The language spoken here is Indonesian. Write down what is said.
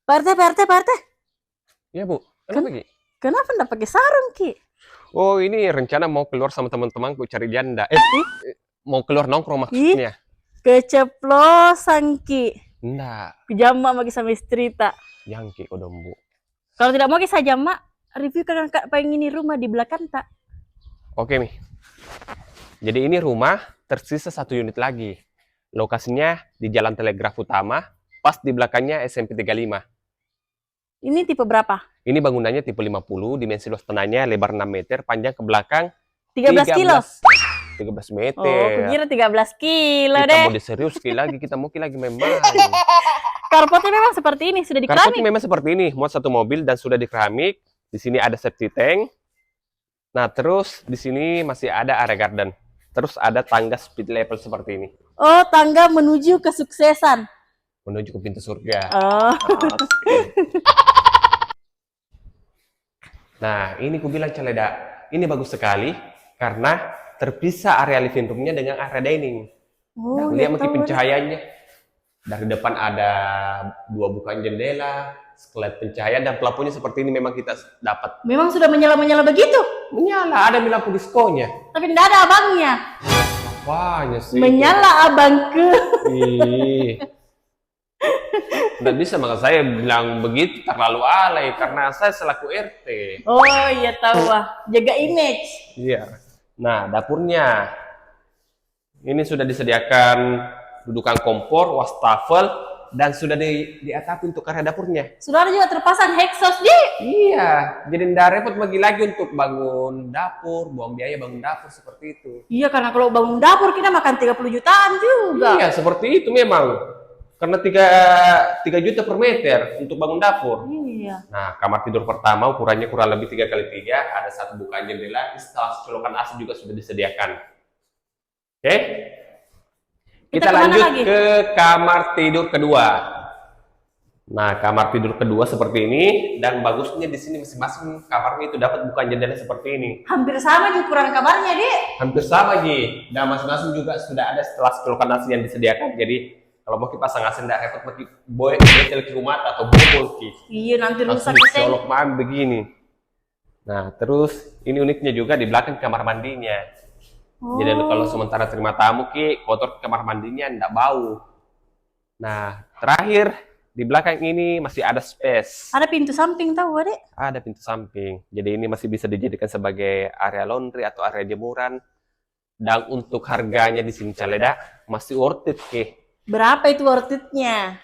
Pak RT. Iya, Bu. Kenapa, Ki? Kenapa nggak pakai sarung, Ki? Oh, ini rencana mau keluar sama teman-temanku cari janda. Mau keluar nongkrong Ih, maksudnya. keceplosan, Ki. Enggak, Pijama bagi sama istri tak. yang Ki kodom, Bu. Kalau tidak mau kisah jama, review kan kak pengen ini rumah di belakang tak. Oke, Mi. Jadi ini rumah tersisa 1 unit lagi. Lokasinya di Jalan Telegraf Utama, pas di belakangnya SMP 35. Ini tipe berapa? Ini bangunannya tipe 50, dimensi luas tanahnya lebar 6 meter, panjang ke belakang 13 kilo. 13 meter. Oh, aku kira 13 kilo Kita deh. mau diserius sekali lagi, kita mau lagi memang. Carportnya memang seperti ini, sudah Carportnya dikeramik. memang seperti ini, muat 1 mobil dan sudah dikeramik. Di sini ada safety tank. Nah, terus di sini masih ada area garden. Terus ada tangga speed level seperti ini. Oh, tangga menuju kesuksesan. Menuju ke pintu surga. Oh. Nah, ini ku bilang Caleda, ini bagus sekali karena terpisah area living room-nya dengan area dining. Oh, Lihat mungkin tahu. pencahayaannya. Dari depan ada 2 bukaan jendela, sekelet pencahayaan dan plafonnya seperti ini memang kita dapat. Memang sudah menyala-menyala begitu. Menyala, ada lampu diskonya. Tapi tidak ada abangnya. Apanya sih? Menyala abangku. Ih. Nggak bisa, maka saya bilang begitu terlalu alay karena saya selaku RT. Oh iya tahu ah, jaga image. Iya. Nah, dapurnya ini sudah disediakan dudukan kompor, wastafel, dan sudah diatapi untuk area dapurnya. Sudah ada juga terpasang exhaust di. Iya, jadi nggak repot lagi untuk bangun dapur, buang biaya bangun dapur seperti itu. Iya, karena kalau bangun dapur kita makan 30 jutaan juga. Iya, seperti itu memang. Karena 3 juta per meter untuk bangun dapur. Iya. Nah, kamar tidur pertama ukurannya kurang lebih 3x3, ada 1 bukaan jendela, instalasi colokan AC juga sudah disediakan. Oke? Kita lanjut lagi? ke kamar tidur kedua. Nah, kamar tidur kedua seperti ini, dan bagusnya di sini masing-masing kamarnya itu dapat bukaan jendela seperti ini. Hampir sama juga ukuran kamarnya, Dik. Hampir sama, Ji. Dan masing-masing juga sudah ada instalasi colokan AC yang disediakan. Jadi kalau mau pasang AC nggak repot pakai betel ke rumah atau bobol ki. Iya, nanti rusak langsung kita. colok main begini. Nah, terus ini uniknya juga di belakang kamar mandinya. Oh. Jadi kalau sementara terima tamu ki, kotor kamar mandinya nggak bau. Nah, terakhir di belakang ini masih ada space. Ada pintu samping tahu, Dek? Ada pintu samping. Jadi ini masih bisa dijadikan sebagai area laundry atau area jemuran. Dan untuk harganya di sini Caleda masih worth it ki. Berapa itu worth it-nya?